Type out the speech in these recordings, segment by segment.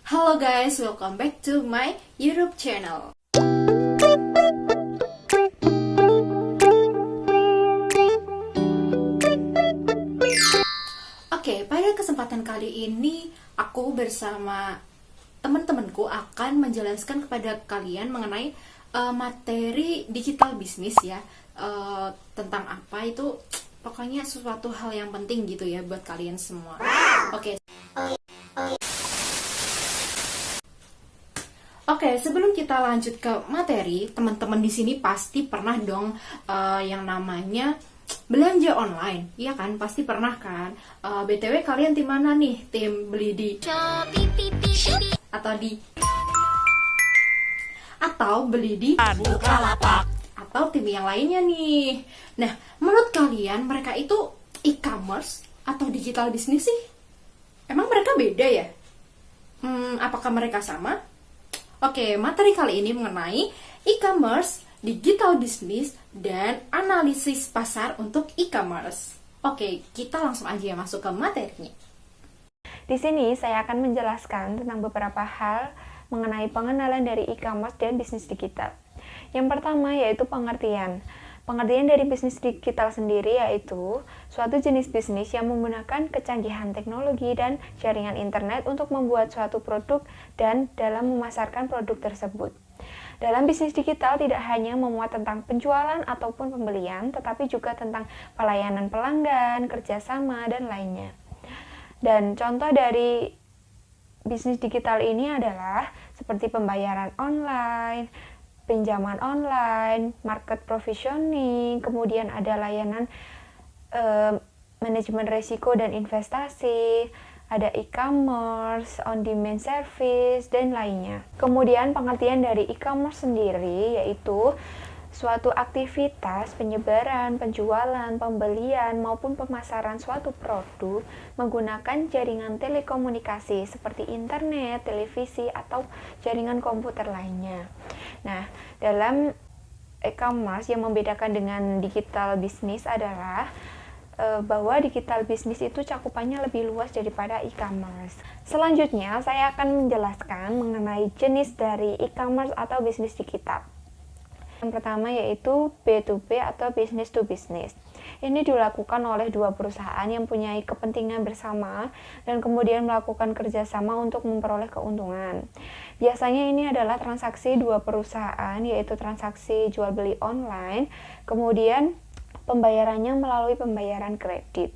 Halo guys, welcome back to my YouTube channel. Oke, pada kesempatan kali ini aku bersama teman-temanku akan menjelaskan kepada kalian mengenai materi digital bisnis ya. Tentang apa itu, pokoknya sesuatu hal yang penting gitu ya buat kalian semua. Oke. Oke, sebelum kita lanjut ke materi, teman-teman di sini pasti pernah dong yang namanya belanja online, iya kan? Pasti pernah kan? BTW kalian tim mana nih? Tim beli di Shopee atau beli di Bukalapak atau tim yang lainnya nih? Nah, menurut kalian mereka itu e-commerce atau digital bisnis sih? Emang mereka beda ya? Apakah mereka sama? Oke, materi kali ini mengenai e-commerce, digital business, dan analisis pasar untuk e-commerce. Oke, kita langsung aja masuk ke materinya. Di sini saya akan menjelaskan tentang beberapa hal mengenai pengenalan dari e-commerce dan bisnis digital. Yang pertama yaitu pengertian. Pengertian dari bisnis digital sendiri yaitu suatu jenis bisnis yang menggunakan kecanggihan teknologi dan jaringan internet untuk membuat suatu produk dan dalam memasarkan produk tersebut. Dalam bisnis digital tidak hanya memuat tentang penjualan ataupun pembelian, tetapi juga tentang pelayanan pelanggan, kerjasama, dan lainnya. Dan contoh dari bisnis digital ini adalah seperti pembayaran online, pinjaman online, market provisioning, kemudian ada layanan manajemen risiko dan investasi, ada e-commerce, on-demand service, dan lainnya. Kemudian pengertian dari e-commerce sendiri yaitu suatu aktivitas penyebaran, penjualan, pembelian, maupun pemasaran suatu produk menggunakan jaringan telekomunikasi seperti internet, televisi, atau jaringan komputer lainnya. Nah, dalam e-commerce yang membedakan dengan digital bisnis adalah bahwa digital bisnis itu cakupannya lebih luas daripada e-commerce. Selanjutnya, saya akan menjelaskan mengenai jenis dari e-commerce atau bisnis digital. Yang pertama yaitu B2B atau business to business. Ini dilakukan oleh dua perusahaan yang punya kepentingan bersama dan kemudian melakukan kerjasama untuk memperoleh keuntungan. Biasanya ini adalah transaksi dua perusahaan, yaitu transaksi jual beli online, kemudian pembayarannya melalui pembayaran kredit.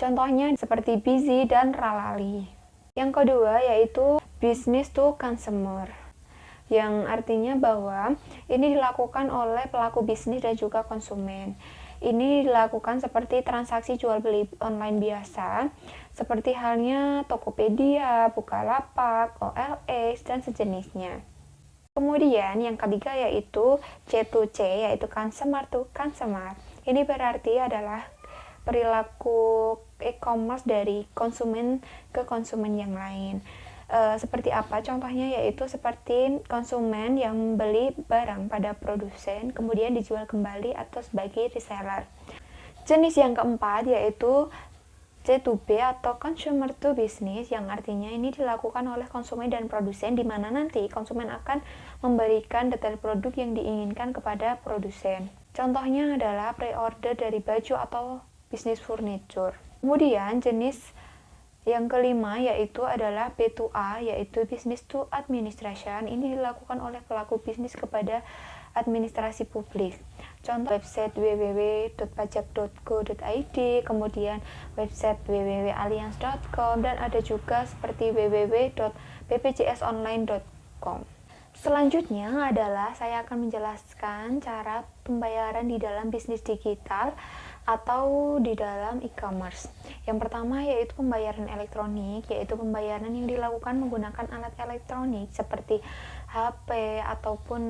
Contohnya seperti Bizi dan Ralali. Yang kedua yaitu business to consumer, yang artinya bahwa ini dilakukan oleh pelaku bisnis dan juga konsumen. Ini dilakukan seperti transaksi jual beli online biasa, seperti halnya Tokopedia, Bukalapak, OLX, dan sejenisnya. Kemudian yang ketiga yaitu C2C, yaitu consumer to consumer. Ini berarti adalah perilaku e-commerce dari konsumen ke konsumen yang lain. Seperti apa contohnya, yaitu seperti konsumen yang membeli barang pada produsen kemudian dijual kembali atau sebagai reseller. Jenis yang keempat yaitu C2B atau consumer to business, yang artinya ini dilakukan oleh konsumen dan produsen, di mana nanti konsumen akan memberikan detail produk yang diinginkan kepada produsen. Contohnya adalah pre-order dari baju atau bisnis furniture. Kemudian jenis yang kelima yaitu adalah B2A, yaitu business to administration. Ini dilakukan oleh pelaku bisnis kepada administrasi publik. Contoh website www.pajak.go.id, kemudian website www.allianz.com, dan ada juga seperti www.bpjsonline.com. Selanjutnya adalah saya akan menjelaskan cara pembayaran di dalam bisnis digital atau di dalam e-commerce. Yang pertama yaitu pembayaran elektronik, yaitu pembayaran yang dilakukan menggunakan alat elektronik seperti HP ataupun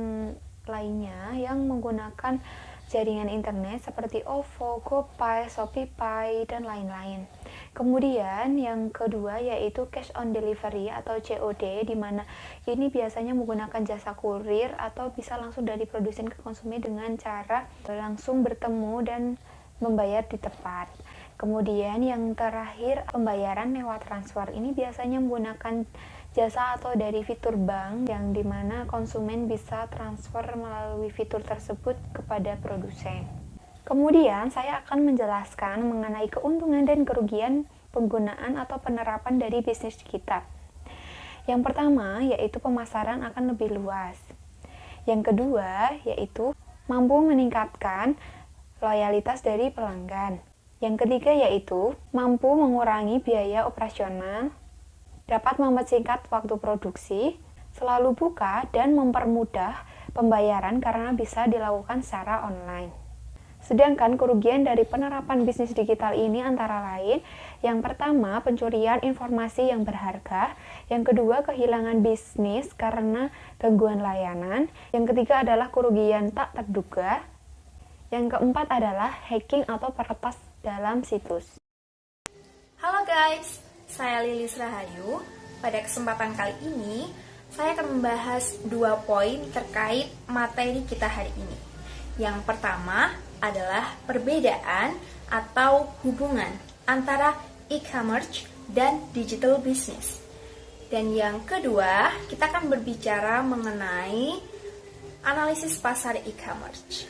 lainnya yang menggunakan jaringan internet seperti OVO, GoPay, ShopeePay, dan lain-lain. Kemudian yang kedua yaitu cash on delivery atau COD, di mana ini biasanya menggunakan jasa kurir atau bisa langsung dari produsen ke konsumen dengan cara langsung bertemu dan membayar di tempat. Kemudian yang terakhir pembayaran lewat transfer, ini biasanya menggunakan jasa atau dari fitur bank yang dimana konsumen bisa transfer melalui fitur tersebut kepada produsen. Kemudian saya akan menjelaskan mengenai keuntungan dan kerugian penggunaan atau penerapan dari bisnis kita. Yang pertama yaitu pemasaran akan lebih luas. Yang kedua yaitu mampu meningkatkan loyalitas dari pelanggan. Yang ketiga yaitu mampu mengurangi biaya operasional, dapat mempersingkat waktu produksi, selalu buka, dan mempermudah pembayaran karena bisa dilakukan secara online. Sedangkan kerugian dari penerapan bisnis digital ini antara lain, yang pertama pencurian informasi yang berharga, yang kedua kehilangan bisnis karena gangguan layanan, yang ketiga adalah kerugian tak terduga, yang keempat adalah hacking atau peretas dalam situs. Halo guys, saya Lilis Rahayu. Pada kesempatan kali ini, saya akan membahas 2 poin terkait materi kita hari ini. Yang pertama adalah perbedaan atau hubungan antara e-commerce dan digital business. Dan yang kedua, kita akan berbicara mengenai analisis pasar e-commerce.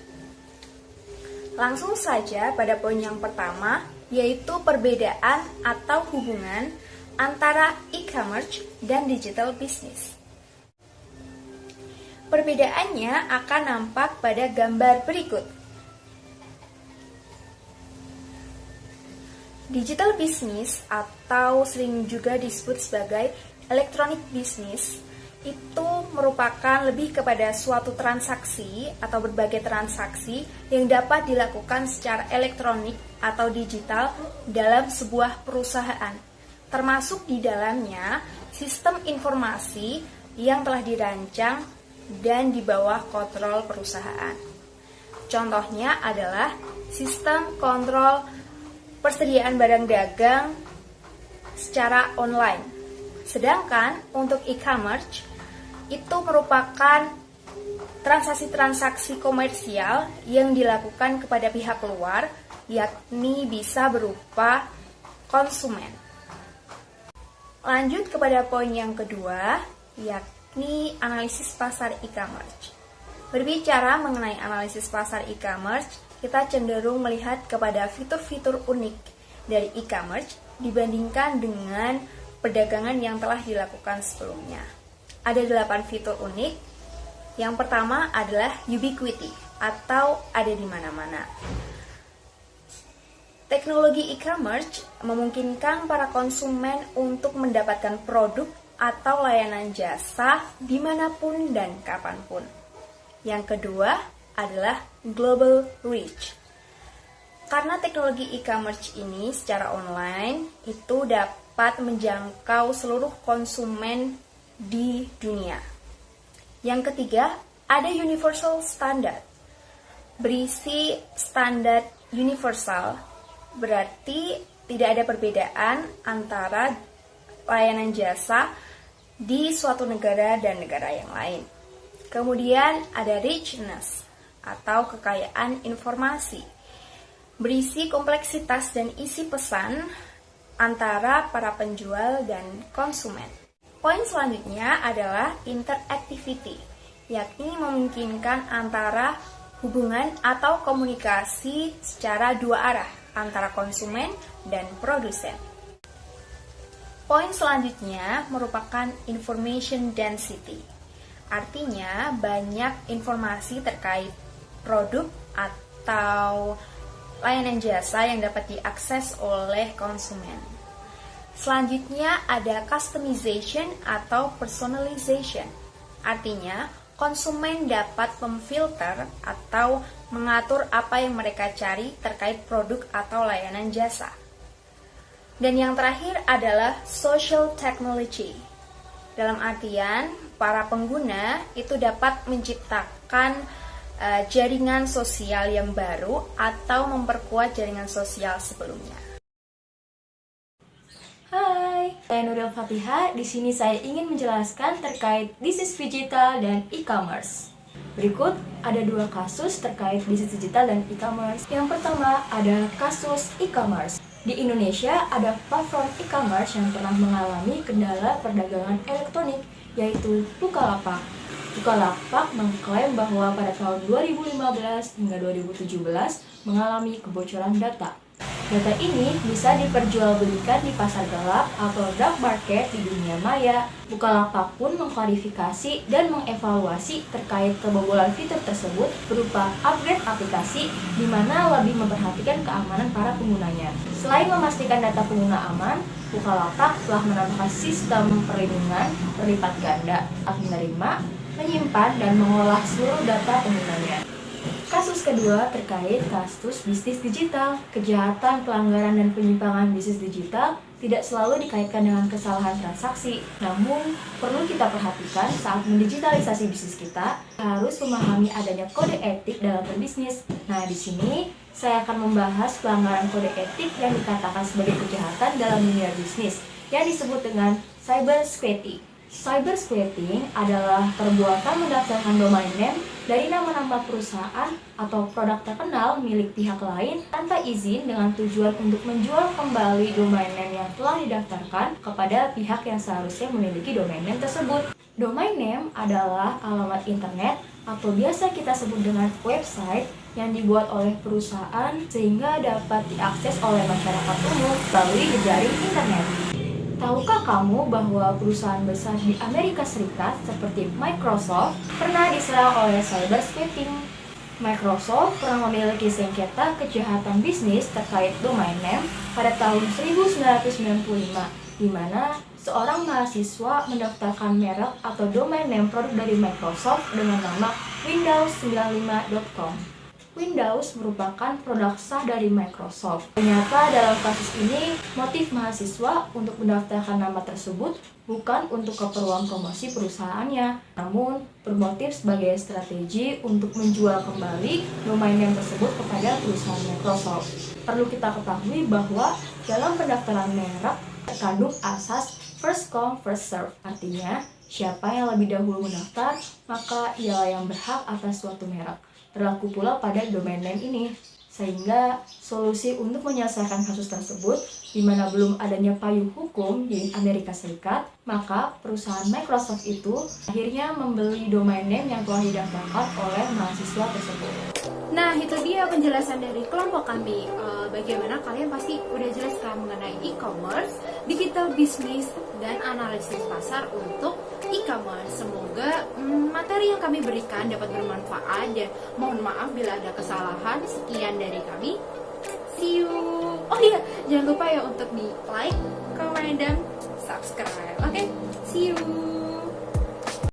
Langsung saja pada poin yang pertama, yaitu perbedaan atau hubungan antara e-commerce dan digital business. Perbedaannya akan nampak pada gambar berikut. Digital business atau sering juga disebut sebagai electronic business itu merupakan lebih kepada suatu transaksi atau berbagai transaksi yang dapat dilakukan secara elektronik atau digital dalam sebuah perusahaan, termasuk di dalamnya sistem informasi yang telah dirancang dan di bawah kontrol perusahaan. Contohnya adalah sistem kontrol persediaan barang dagang secara online. Sedangkan untuk e-commerce itu merupakan transaksi-transaksi komersial yang dilakukan kepada pihak luar, yakni bisa berupa konsumen. Lanjut kepada poin yang kedua, yakni analisis pasar e-commerce. Berbicara mengenai analisis pasar e-commerce, kita cenderung melihat kepada fitur-fitur unik dari e-commerce dibandingkan dengan perdagangan yang telah dilakukan sebelumnya. Ada 8 fitur unik. Yang pertama adalah ubiquity atau ada di mana-mana. Teknologi e-commerce memungkinkan para konsumen untuk mendapatkan produk atau layanan jasa dimanapun dan kapanpun. Yang kedua adalah global reach. Karena teknologi e-commerce ini secara online itu dapat menjangkau seluruh konsumen di dunia. Yang ketiga, ada universal standard. Berisi standar universal, berarti tidak ada perbedaan antara layanan jasa di suatu negara dan negara yang lain. Kemudian ada richness atau kekayaan informasi. Berisi kompleksitas dan isi pesan antara para penjual dan konsumen. Poin selanjutnya adalah interactivity, yakni memungkinkan antara hubungan atau komunikasi secara dua arah antara konsumen dan produsen. Poin selanjutnya merupakan information density, artinya banyak informasi terkait produk atau layanan jasa yang dapat diakses oleh konsumen. Selanjutnya ada customization atau personalization. Artinya, konsumen dapat memfilter atau mengatur apa yang mereka cari terkait produk atau layanan jasa. Dan yang terakhir adalah social technology. Dalam artian, para pengguna itu dapat menciptakan jaringan sosial yang baru atau memperkuat jaringan sosial sebelumnya. Hai, saya Nuril Fatihah. Di sini saya ingin menjelaskan terkait bisnis digital dan e-commerce. Berikut ada 2 kasus terkait bisnis digital dan e-commerce. Yang pertama adalah kasus e-commerce. Di Indonesia ada platform e-commerce yang pernah mengalami kendala perdagangan elektronik, yaitu Bukalapak. Bukalapak mengklaim bahwa pada tahun 2015 hingga 2017 mengalami kebocoran data. Data ini bisa diperjualbelikan di pasar gelap atau dark market di dunia maya. Bukalapak pun mengklarifikasi dan mengevaluasi terkait kebobolan fitur tersebut berupa upgrade aplikasi di mana lebih memperhatikan keamanan para penggunanya. Selain memastikan data pengguna aman, Bukalapak telah menambahkan sistem perlindungan berlipat ganda saat menerima, menyimpan, dan mengolah seluruh data penggunanya. Kasus kedua terkait kasus bisnis digital. Kejahatan, pelanggaran, dan penyimpangan bisnis digital tidak selalu dikaitkan dengan kesalahan transaksi. Namun, perlu kita perhatikan saat mendigitalisasi bisnis kita, harus memahami adanya kode etik dalam berbisnis. Nah, di sini saya akan membahas pelanggaran kode etik yang dikatakan sebagai kejahatan dalam dunia bisnis, yang disebut dengan cybersquatting. Cybersquatting adalah perbuatan mendaftarkan domain name dari nama-nama perusahaan atau produk terkenal milik pihak lain tanpa izin dengan tujuan untuk menjual kembali domain name yang telah didaftarkan kepada pihak yang seharusnya memiliki domain name tersebut. Domain name adalah alamat internet atau biasa kita sebut dengan website yang dibuat oleh perusahaan sehingga dapat diakses oleh masyarakat umum melalui jejaring internet. Tahukah kamu bahwa perusahaan besar di Amerika Serikat seperti Microsoft pernah diserang oleh cybersquatting? Microsoft pernah memiliki sengketa kejahatan bisnis terkait domain name pada tahun 1995, di mana seorang mahasiswa mendaftarkan merek atau domain name produk dari Microsoft dengan nama Windows95.com. Windows merupakan produk sah dari Microsoft. Ternyata dalam kasus ini, motif mahasiswa untuk mendaftarkan nama tersebut bukan untuk keperluan promosi perusahaannya, namun bermotif sebagai strategi untuk menjual kembali domain name tersebut kepada perusahaan Microsoft. Perlu kita ketahui bahwa dalam pendaftaran merek terkandung asas first come first serve, artinya siapa yang lebih dahulu mendaftar, maka ialah yang berhak atas suatu merek. Berlaku pula pada domain name ini, sehingga solusi untuk menyelesaikan kasus tersebut di mana belum adanya payung hukum di Amerika Serikat, maka perusahaan Microsoft itu akhirnya membeli domain name yang telah didaftarkan oleh mahasiswa tersebut. Nah, itu dia penjelasan dari kelompok kami. Bagaimana kalian pasti udah jelas kan mengenai e-commerce, digital business, dan analisis pasar untuk e-commerce. Semoga materi yang kami berikan dapat bermanfaat dan mohon maaf bila ada kesalahan. Sekian dari kami. See you. Oh iya, jangan lupa ya untuk di like, comment, dan subscribe. Oke, see you.